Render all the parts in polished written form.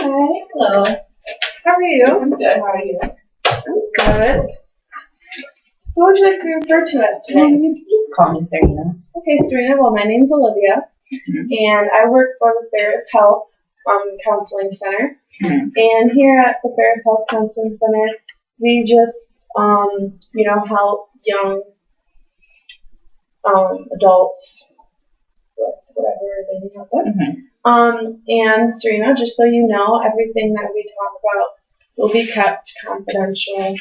Hi. Hello. How are you? I'm good. How are you? I'm good. So what would you like to be referred to as today? You can just call me Serena. Okay, Serena. Well, my name's Olivia, and I work for the Ferris Health Counseling Center. And here at the Ferris Health Counseling Center, we just, help young adults with whatever they need help with. And Serena, just so you know, everything that we talk about will be kept confidential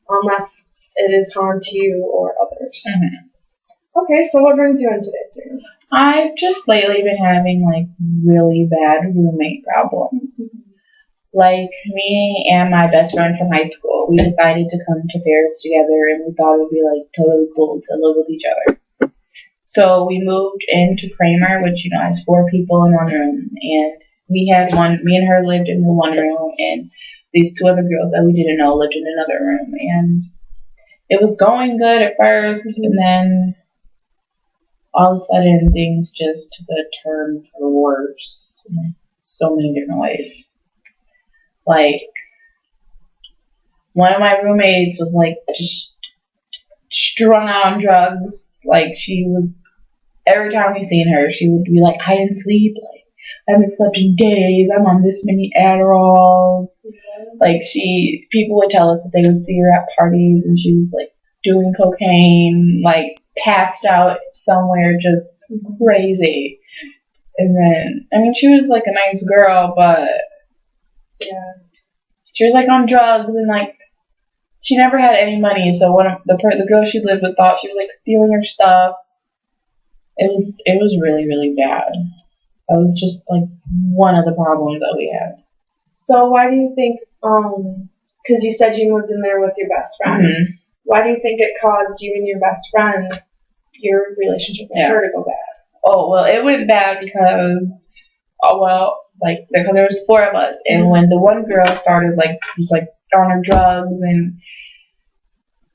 unless it is harm to you or others. Okay, so what brings you in today, Serena? I've just lately been having really bad roommate problems. Like me and my best friend from high school, we decided to come to Ferris together, and we thought it would be totally cool to live with each other. So we moved into Kramer, which has 4 people in one room, and we had me and her lived in the one room, and these 2 other girls that we didn't know lived in another room, and it was going good at first, and then all of a sudden things just took a turn for the worse in so many different ways. One of my roommates was just strung out on drugs. She was, every time we seen her, she would be like, I didn't sleep, I haven't slept in days, I'm on this many Adderalls. People would tell us that they would see her at parties and she was doing cocaine, passed out somewhere, just crazy. And then, she was a nice girl, but yeah, she was on drugs, and she never had any money. So one of the girl she lived with thought she was stealing her stuff. It was really, really bad. That was just one of the problems that we had. So why do you think? Because you said you moved in there with your best friend. Why do you think it caused you and your best friend, your relationship with her, to go bad? Oh, well, it went bad because, because there was 4 of us, and when the one girl started, was on her drugs and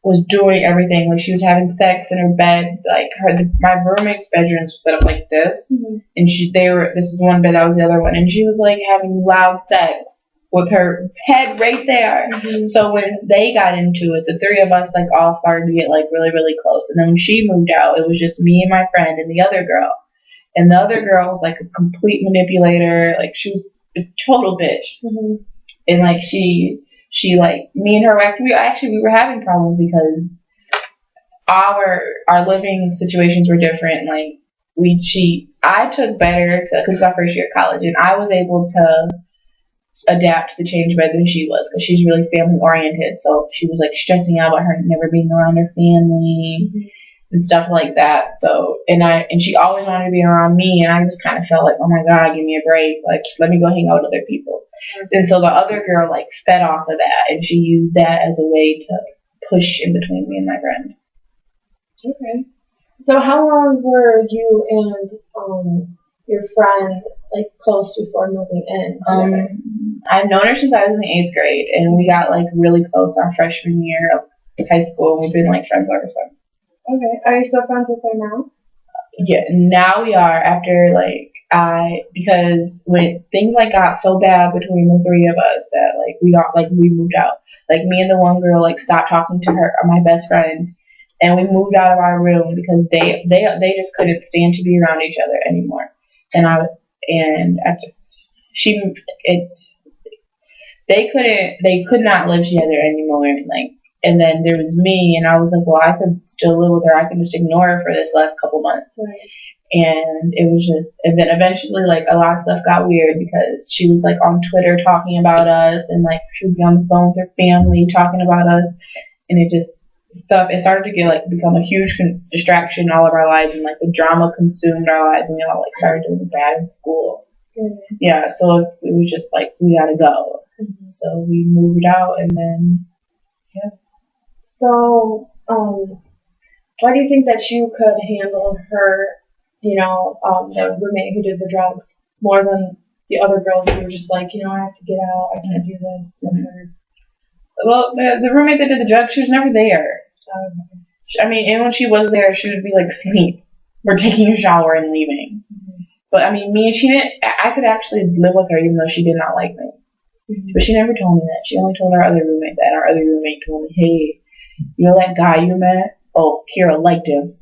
was doing everything, she was having sex in her bed, my roommate's bedrooms were set up like this, and this is one bed, that was the other one, and she was having loud sex with her head right there. So when they got into it, the 3 of us all started to get really, really close. And then when she moved out, it was just me and my friend and the other girl. And the other girl was a complete manipulator. She was a total bitch. And she me and her we were having problems because our living situations were different. I took better because it was my first year of college, and I was able to adapt to the change better than she was because she's really family oriented. So she was stressing out about her never being around her family and stuff like that. So and she always wanted to be around me, and I just kind of felt oh my God, give me a break. Let me go hang out with other people. And so the other girl fed off of that, and she used that as a way to push in between me and my friend. Okay. So how long were you and your friend close before moving in? I've known her since I was in the 8th grade, and we got really close our freshman year of high school. We've been friends ever since. Okay. Are you still friends with her now? Yeah, now we are, after because when things got so bad between the 3 of us that we moved out. Me and the one girl stopped talking to her, my best friend, and we moved out of our room because they just couldn't stand to be around each other anymore. They could not live together anymore, and then there was me, and I was well, I could still live with her. I could just ignore her for this last couple months. Right. And it was just, and then eventually, a lot of stuff got weird because she was, on Twitter talking about us, and, she would be on the phone with her family talking about us, and it started to become a huge distraction in all of our lives, and, the drama consumed our lives, and we all, started doing bad in school. Yeah, so it was just, we gotta go. So we moved out, and then, yeah. So, why do you think that you could handle her, the roommate who did the drugs, more than the other girls who were just I have to get out, I can't do this, whatever? Well, the roommate that did the drugs, she was never there. And when she was there, she would be asleep or taking a shower and leaving. But me and she didn't. I could actually live with her even though she did not like me. But she never told me that. She only told our other roommate that. Our other roommate told me, hey, you know that guy you met? Oh, Kira liked him.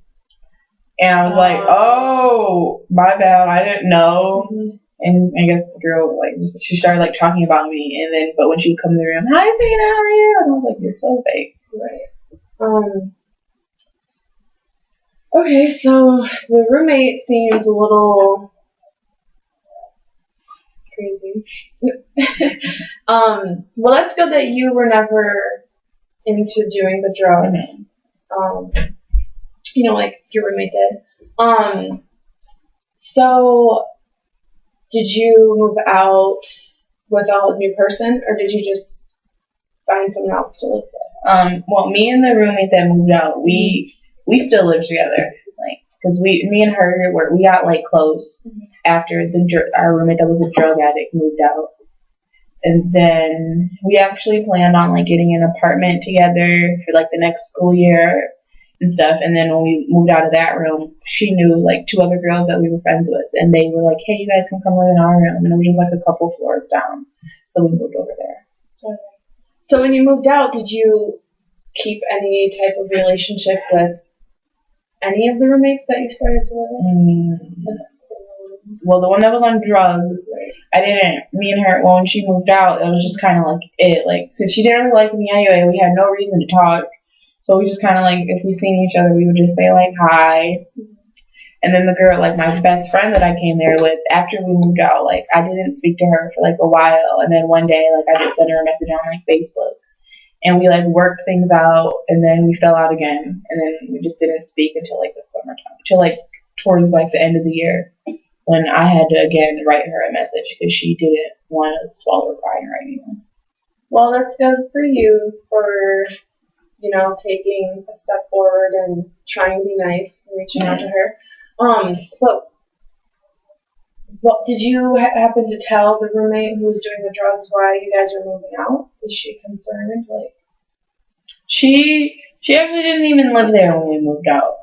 And I was like, oh, my bad. I didn't know. And I guess the girl, like, she started, like, talking about me. And then, but when she would come in the room, hi, Serena, how are you? And I was like, you're so fake. Right. Okay, so the roommate seems a little crazy. Well, that's good that you were never into doing the drugs. You know, like your roommate did. So did you move out with a new person, or did you just find someone else to live with? Well, me and the roommate that moved out, we still live together, like, because me and her we got like close after our roommate that was a drug addict moved out, and then we actually planned on like getting an apartment together for like the next school year and stuff. And then when we moved out of that room, she knew like two other girls that we were friends with, and they were like, hey, you guys can come live in our room, and it was just like a couple floors down, so we moved over there. So when you moved out, did you keep any type of relationship with any of the roommates that you started to live with? Well, the one that was on drugs, I didn't. Me and her, when she moved out, it was just kind of like it. Like, since she didn't really like me anyway, we had no reason to talk. So we just kind of like, if we seen each other, we would just say like hi. And then the girl, like my best friend that I came there with, after we moved out, like I didn't speak to her for like a while. And then one day, like I just sent her a message on like Facebook. And we like worked things out, and then we fell out again. And then we just didn't speak until like the summertime, till like towards like the end of the year, when I had to again write her a message because she didn't want to swallow her crying right anymore. Well, that's good for you for, you know, taking a step forward and trying to be nice and reaching out to her. But what did you happen to tell the roommate who was doing the drugs why you guys are moving out? Was she concerned? Like, she actually didn't even live there when we moved out,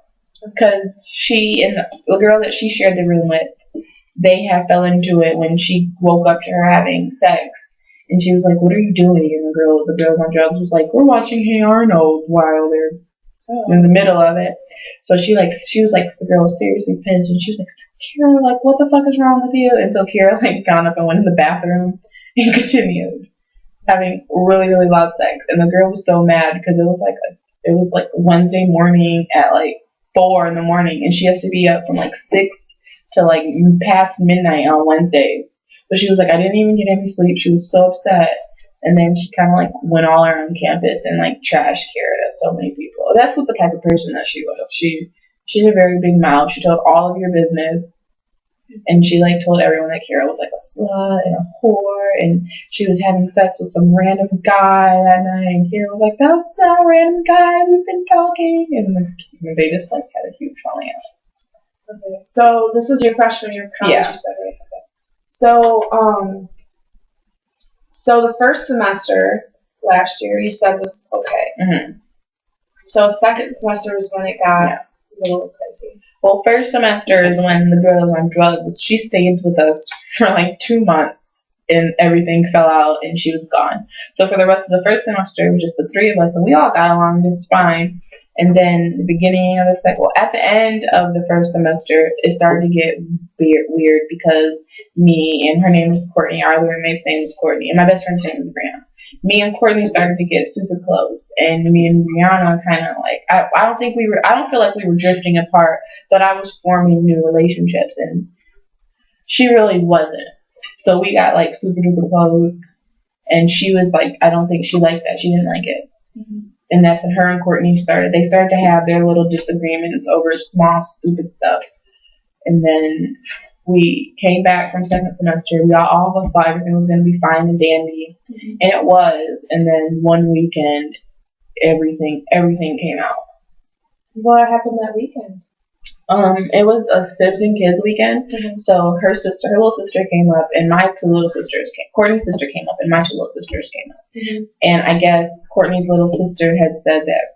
because she and the girl that she shared the room with, they had fell into it when she woke up to her having sex, and she was like, "What are you doing?" And the girls on drugs was like, "We're watching Hey Arnold," while they're in the middle of it. So she was like, the girl was seriously pinched, and she was like, Kira, like, what the fuck is wrong with you? And so Kira like got up and went in the bathroom and continued having really, really loud sex. And the girl was so mad because it was like Wednesday morning at like 4 a.m, and she has to be up from like 6 to like past midnight on Wednesday. But she was like, I didn't even get any sleep. She was so upset. And then she kind of like went all around campus and like trashed Kira to so many people. That's what the type of person that she was. She had a very big mouth. She told all of your business, and she like told everyone that Kira was like a slut and a whore, and she was having sex with some random guy that night. And Kira was like, "That's not a random guy. We've been talking," and they just like had a huge falling out. Okay, so this was your freshman year of college, yeah. You said, right? Okay. So the first semester last year you said was okay. Mm-hmm. So second semester was when it got a little crazy. Well, first semester is when the girl was on drugs. She stayed with us for like 2 months, and everything fell out, and she was gone. So for the rest of the first semester, it was just the three of us, and we all got along just fine. And then the beginning of the second, well, at the end of the first semester, it started to get weird because me and her name is Courtney, our other roommate's name is Courtney, and my best friend's name is Brianna. Me and Courtney started to get super close, and me and Brianna kind of like, I don't feel like we were drifting apart, but I was forming new relationships, and she really wasn't. So we got like super duper close, and she was like, I don't think she liked that. She didn't like it. Mm-hmm. And that's when her and Courtney started to have their little disagreements over small, stupid stuff. And then we came back from second semester. All of us thought everything was going to be fine and dandy. Mm-hmm. And it was. And then one weekend, everything came out. What happened that weekend? It was a Sibs and Kids weekend. Mm-hmm. So her little sister came up, and my two little sisters Courtney's sister came up, and my two little sisters came up. Mm-hmm. And I guess Courtney's little sister had said that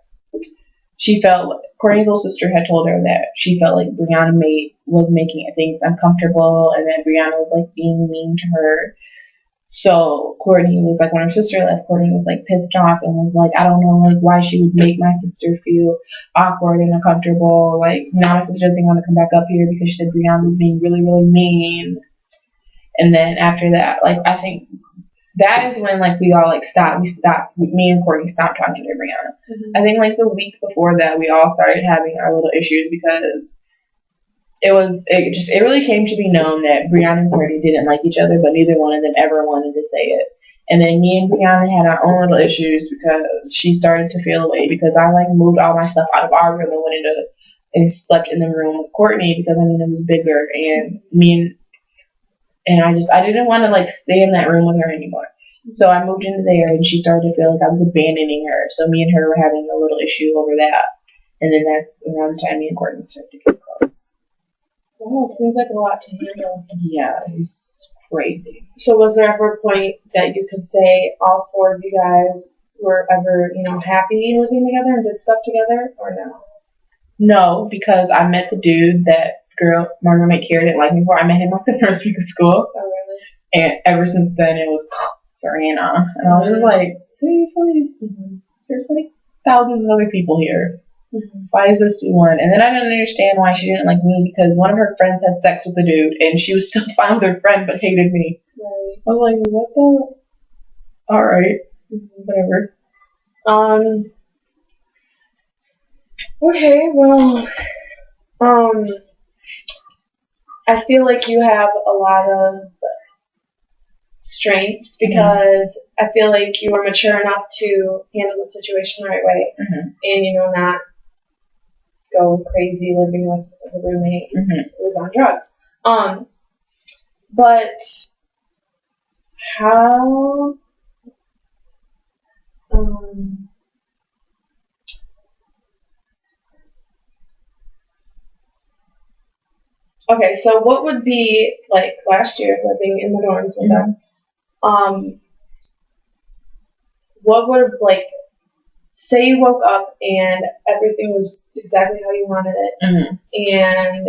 Courtney's little sister had told her that she felt like Brianna was making things uncomfortable, and that Brianna was like being mean to her. So Courtney was like, when her sister left, Courtney was like pissed off and was like, I don't know like why she would make my sister feel awkward and uncomfortable. Like now my sister doesn't want to come back up here because she said Brianna was being really, really mean. And then after that, like I think that is when like we all like stopped. Me and Courtney stopped talking to Brianna. I think like the week before that, we all started having our little issues because it really came to be known that Brianna and Courtney didn't like each other, but neither one of them ever wanted to say it. And then me and Brianna had our own little issues because she started to feel away because I like moved all my stuff out of our room and went into and slept in the room with Courtney because I mean it was bigger and I didn't want to like stay in that room with her anymore. So I moved into there and she started to feel like I was abandoning her. So me and her were having a little issue over that. And then that's around the time me and Courtney started to get close. Oh, it seems like a lot to handle. Yeah, it was crazy. So was there ever a point that you could say all four of you guys were ever, happy living together and did stuff together, or no? No, because I met the dude that my roommate Kira didn't like me for. I met him like the first week of school. Oh, really? And ever since then it was Serena. And I was just like, seriously? There's like thousands of other people here. Why is this one? And then I didn't understand why she didn't like me because one of her friends had sex with the dude and she was still fine with her friend but hated me. Right. I was like, what the? Alright. Whatever. Okay, well, I feel like you have a lot of strengths because I feel like you were mature enough to handle the situation the right way and, not go crazy living with a roommate who was on drugs. But how, okay, so what would be, like, last year living in the dorms with them, what would have, like, say you woke up and everything was exactly how you wanted it, and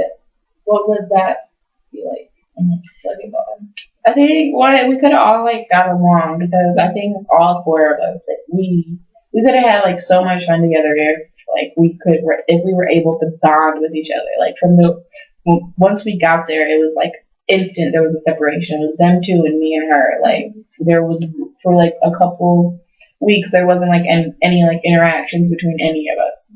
what would that be like? Living with them? I think we could have all like got along because I think all four of us, like, we could have had like so much fun together if we were able to bond with each other. Like once we got there, it was like instant. There was a separation. It was them two and me and her. Like there was for like a couple weeks there wasn't like any like interactions between any of us.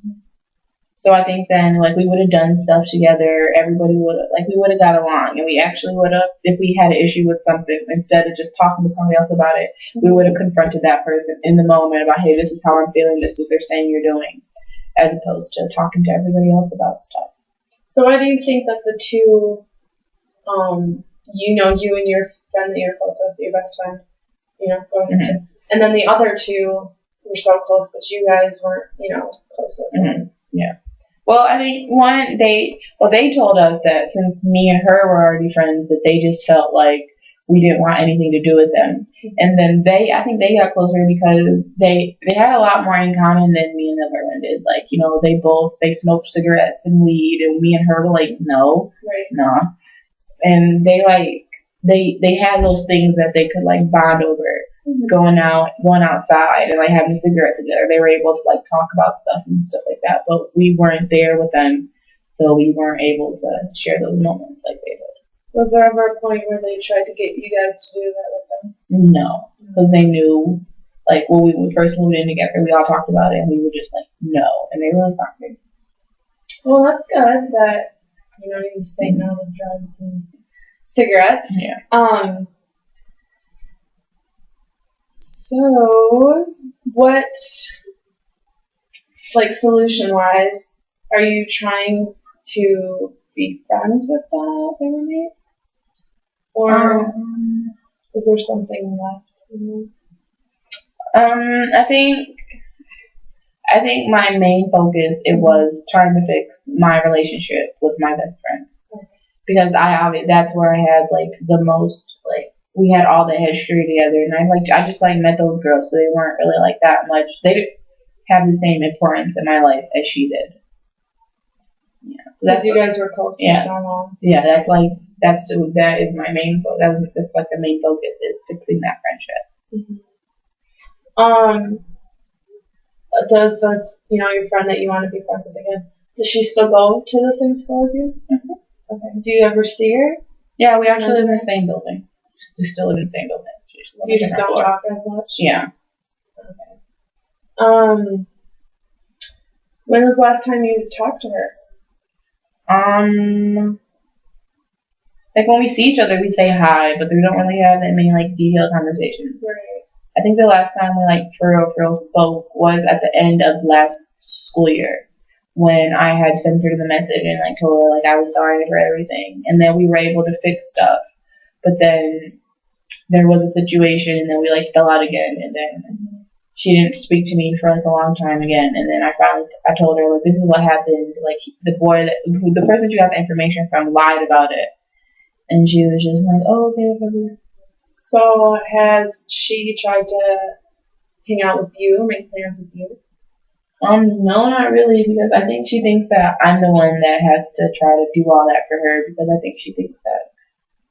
So I think then like we would have done stuff together. Everybody would have we would have got along, and we actually would have, if we had an issue with something, instead of just talking to somebody else about it, we would have confronted that person in the moment about, hey, this is how I'm feeling. This is what they're saying you're doing, as opposed to talking to everybody else about stuff. So why do you think that the two, you and your friend that you're close with, your best friend, going into, and then the other two were so close, but you guys weren't, close as well? Yeah. Well, I think they told us that since me and her were already friends, that they just felt like we didn't want anything to do with them. And then I think they got closer because they had a lot more in common than me and the other one did. Like, they smoked cigarettes and weed, and me and her were like, no, nah. And they had those things that they could like bond over. Going outside and like having a cigarette together. They were able to like talk about stuff and stuff like that, but we weren't there with them, so we weren't able to share those moments like they did. Was there ever a point where they tried to get you guys to do that with them? No, because they knew, like when we first moved in together, we all talked about it and we were just like, no, and they were like, fine. Well, that's good that you say no to drugs and cigarettes. Yeah. So, what, like, solution-wise, are you trying to be friends with the roommates? Or is there something left? I think my main focus, it was trying to fix my relationship with my best friend. Because that's where I had, like, the most, like, we had all the history together, and I just met those girls, so they weren't really like that much. They didn't have the same importance in my life as she did. Yeah, so because you guys were close for so long. Yeah, that's like that is my main focus. That's like the main focus is fixing that friendship. Mm-hmm. Does your friend that you want to be friends with again, does she still go to the same school as you? Mm-hmm. Okay. Do you ever see her? Yeah, we actually live in the same building. We still live in the same building. You just don't talk as much? Yeah. Okay. When was the last time you talked to her? Like when we see each other, we say hi, but we don't really have that many like detailed conversations. Right. I think the last time we like for real spoke was at the end of last school year when I had sent her the message and like told her like I was sorry for everything, and then we were able to fix stuff. But then there was a situation, and then we like fell out again, and then she didn't speak to me for like a long time again, and then I told her like this is what happened. Like the person you got the information from lied about it, and she was just like, oh okay, whatever. So has she tried to hang out with you, make plans with you? No, not really, because I think she thinks that I'm the one that has to try to do all that for her, because I think she thinks that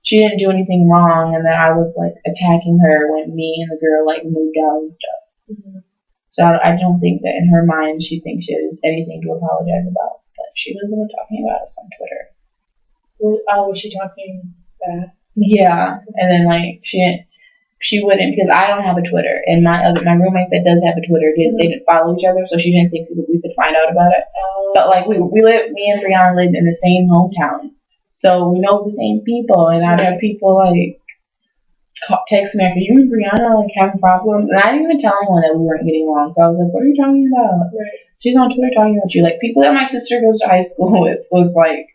she didn't do anything wrong and that I was like attacking her when me and the girl like moved out and stuff. Mm-hmm. So I don't think that in her mind she thinks she has anything to apologize about, but she was talking about us on Twitter. Was she talking bad? Yeah, and then like she wouldn't, because I don't have a Twitter, and my roommate that does have a Twitter they didn't follow each other, so she didn't think we could find out about it. But like me and Brianna lived in the same hometown, so we know the same people, and I've had people like text me after, you and Brianna like having problems, and I didn't even tell anyone that we weren't getting along. So I was like, what are you talking about? Right. She's on Twitter talking about you. Like people that my sister goes to high school with was like,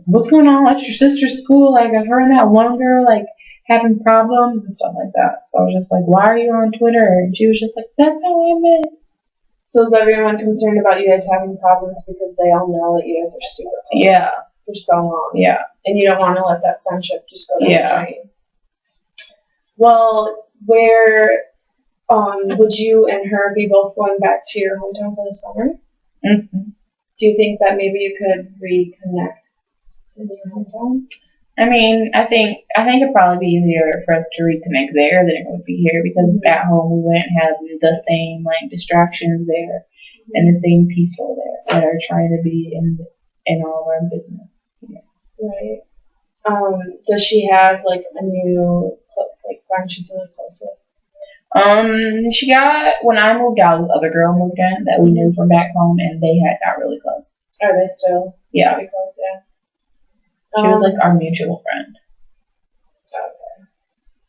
what's going on at your sister's school? Like her and that one girl like having problems and stuff like that. So I was just like, why are you on Twitter? And she was just like, that's how I met. So is everyone concerned about you guys having problems because they all know that you guys are super close? Yeah. For so long. Yeah. And you don't want to let that friendship just go down the drain. Well, where would you and her be both going back to your hometown for the summer? Mm-hmm. Do you think that maybe you could reconnect in your hometown? I mean, I think it'd probably be easier for us to reconnect there than it would be here, because at home we wouldn't have the same like distractions there and the same people there that are trying to be in all of our business. Yeah. Right. Does she have like a new friend she's really close with? She got, when I moved out, the other girl moved in that we knew from back home, and they had got really close. Are they still pretty close? Yeah. She was like our mutual friend.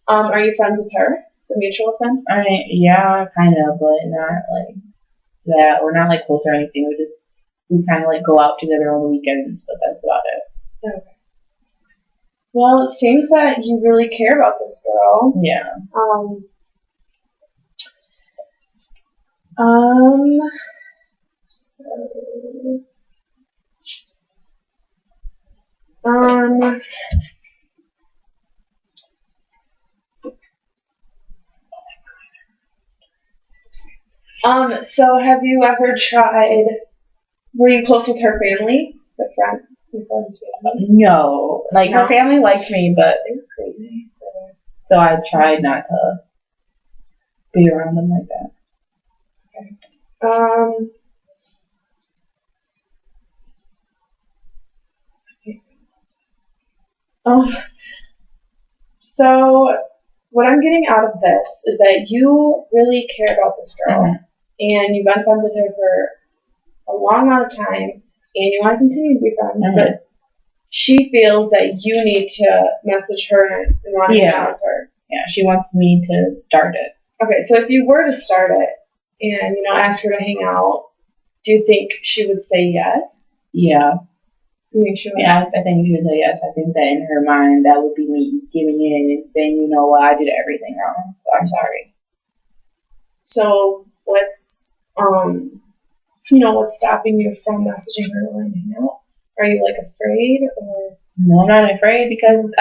Okay. Are you friends with her, the mutual friend? Yeah, kind of, but not like that. We're not like close or anything. We kind of like go out together on the weekends, but that's about it. Okay. Well, it seems that you really care about this girl. Yeah. So have you ever tried, were you close with her family? Your friend's family? No. Like, her family liked me, but they were crazy. So I tried not to be around them like that. Okay. So what I'm getting out of this is that you really care about this girl, and you've been friends with her for a long amount of time, and you want to continue to be friends, but she feels that you need to message her and want to hang out with her. Yeah, she wants me to start it. Okay, so if you were to start it and, ask her to hang out, do you think she would say yes? Yeah. You think she would? Yeah, I think she would say yes. I think that in her mind, that would be me giving in and saying, you know what, I did everything wrong, so I'm sorry. So what's stopping you from messaging her and hang out? Are you afraid or? No, I'm not afraid, because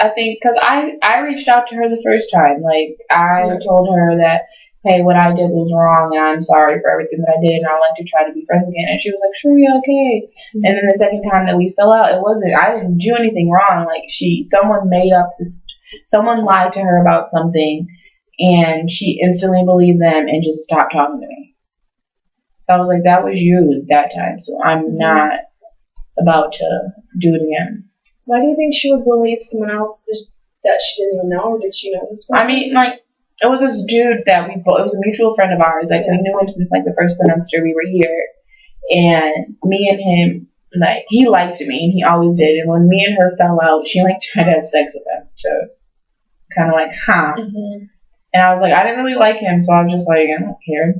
I reached out to her the first time. Like I told her that hey, what I did was wrong, and I'm sorry for everything that I did, and I'd like to try to be friends again. And she was like, sure, yeah, okay. And then the second time that we fell out, I didn't do anything wrong. Like, someone lied to her about something, and she instantly believed them and just stopped talking to me. So I was like, that was you that time, so I'm not about to do it again. Why do you think she would believe someone else that she didn't even know, or did she know this person? I mean, like, it was this dude that it was a mutual friend of ours. Like, we knew him since, like, the first semester we were here. And me and him, like, he liked me, and he always did. And when me and her fell out, she, like, tried to have sex with him. So, kind of like, huh. Mm-hmm. And I was like, I didn't really like him, so I was just like, I don't care.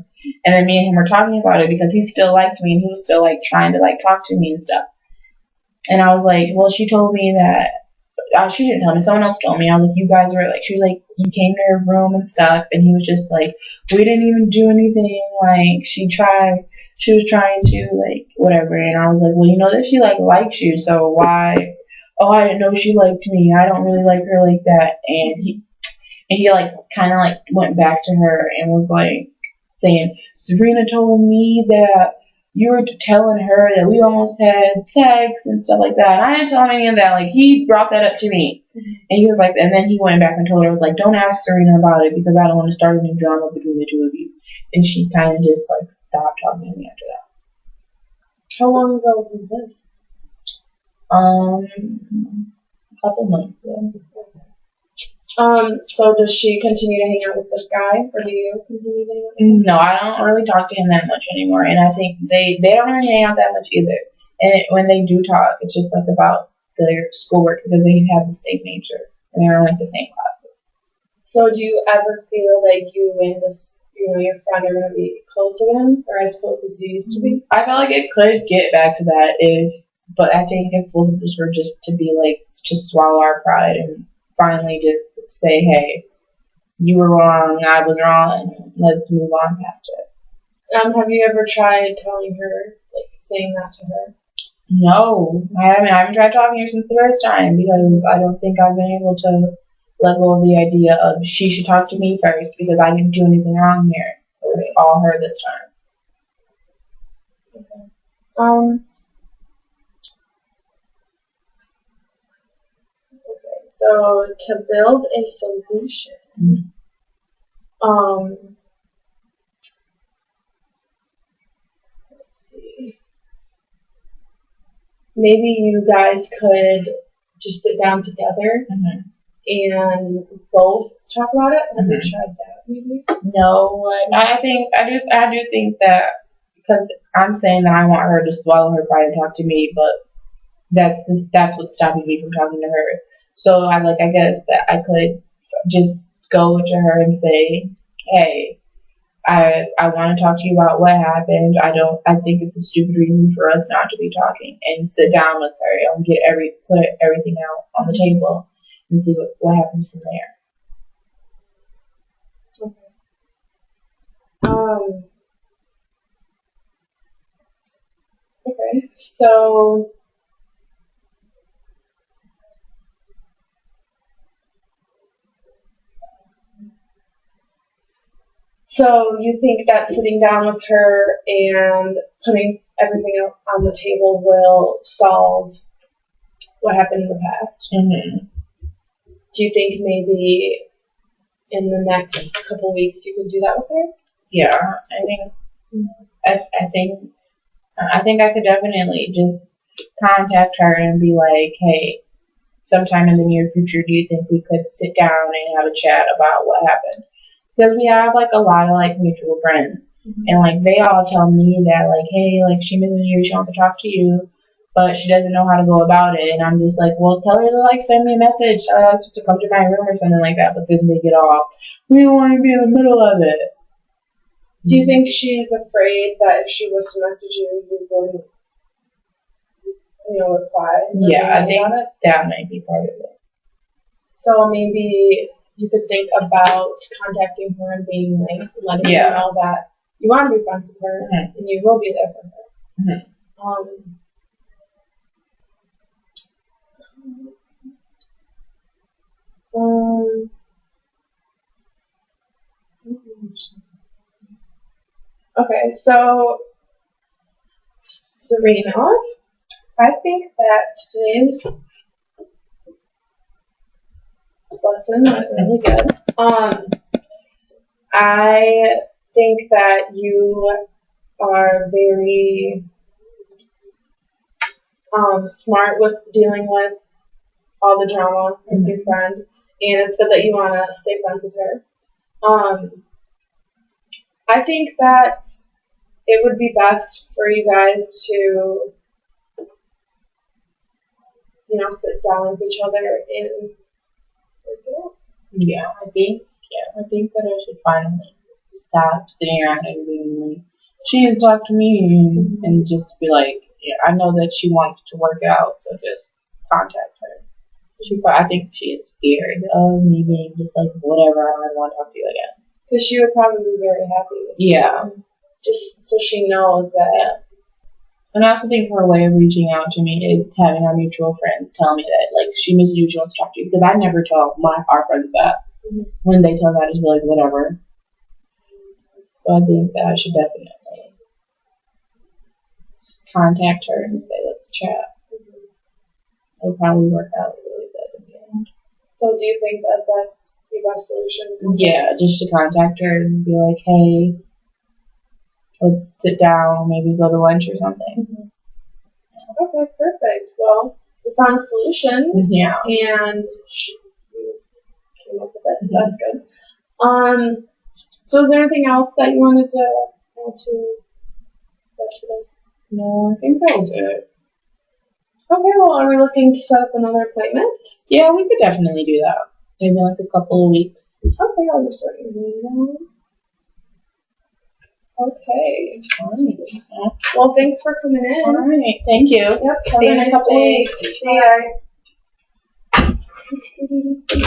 And then me and him were talking about it because he still liked me, and he was still, like, trying to, like, talk to me and stuff. And I was like, well, she told me that, she didn't tell me, someone else told me. I was like, you guys were, like, she was like, you came to her room and stuff, and he was just like, we didn't even do anything, like, she was trying to, like, whatever. And I was like, well, you know that she, like, likes you, so why, oh, I didn't know she liked me, I don't really like her like that. And he like, kind of, like, went back to her and was, like, saying, Serena told me that you were telling her that we almost had sex and stuff like that. And I didn't tell him any of that. Like, he brought that up to me. Mm-hmm. And he was like, and then he went back and told her, like, don't ask Serena about it because I don't want to start any drama between the two of you. And she kind of just, like, stopped talking to me after that. How long ago was this? A couple months ago. So does she continue to hang out with this guy, or do you continue to hang out with him? No, I don't really talk to him that much anymore, and I think they don't really hang out that much either. And when they do talk, it's just like about their schoolwork because they have the same major and they're in like the same classes. So do you ever feel like you and this, your friend are going to be close again, or as close as you used to be? I feel like it could get back to that but I think if both of us were just to be like, just swallow our pride and finally just say, hey, you were wrong, I was wrong, let's move on past it. Have you ever tried telling her, like, saying that to her? No, I haven't tried talking to her since the first time because I don't think I've been able to let go of the idea of she should talk to me first because I didn't do anything wrong here. It was all her this time. Okay. So to build a solution, let's see. Maybe you guys could just sit down together and both talk about it. Have you tried that maybe? No, I do think that because I'm saying that I want her to swallow her pride and talk to me, but that's what's stopping me from talking to her. So I guess that I could just go to her and say, hey, I want to talk to you about what happened. I think it's a stupid reason for us not to be talking, and sit down with her and put everything out on the table and see what happens from there. Okay. Okay. So you think that sitting down with her and putting everything out on the table will solve what happened in the past? Mm-hmm. Do you think maybe in the next couple weeks you could do that with her? Yeah, I think I could definitely just contact her and be like, hey, sometime in the near future, do you think we could sit down and have a chat about what happened? Because we have like a lot of like mutual friends, and like they all tell me that like, hey, like she misses you, she wants to talk to you, but she doesn't know how to go about it. And I'm just like, well, tell her to like send me a message, just to come to my room or something like that. But then they get all, we don't want to be in the middle of it. Do you think she's afraid that if she was to message you, you wouldn't, reply? Yeah, I think that might be part of it. So maybe you could think about contacting her and being nice and letting her know that you want to be friends with her and you will be there for her. Okay, so Serena, I think that today's lesson went really good. I think that you are very smart with dealing with all the drama with your friend, and it's good that you want to stay friends with her. I think that it would be best for you guys to, sit down with each other and work it out. Yeah, I think that I should finally stop sitting around and being like, she has talked to me and just be like, yeah, I know that she wants to work it out, so just contact her. I think she is scared of me being just like, whatever, I don't want to talk to you again. Because she would probably be very happy. Yeah. Just so she knows that. Yeah. And I also think her way of reaching out to me is having our mutual friends tell me that, like, she misses you, she wants to talk to you. Because I never tell our friends that. Mm-hmm. When they tell me, I just be like, whatever. So I think that I should definitely contact her and say, let's chat. Mm-hmm. It'll probably work out really good in the end. So do you think that that's the best solution? Yeah, just to contact her and be like, hey, let's sit down, maybe go to lunch or something. Mm-hmm. Okay, perfect. Well, we found a solution. Yeah. And you came up with it, so that's good. So is there anything else that you wanted to add to today? No, I think that was it. Okay, well, are we looking to set up another appointment? Yeah, we could definitely do that. Maybe like a couple of weeks. Okay, I'll just start using that. Okay. Well, thanks for coming in. All right. Thank you. Yep. See you in a couple weeks. See ya.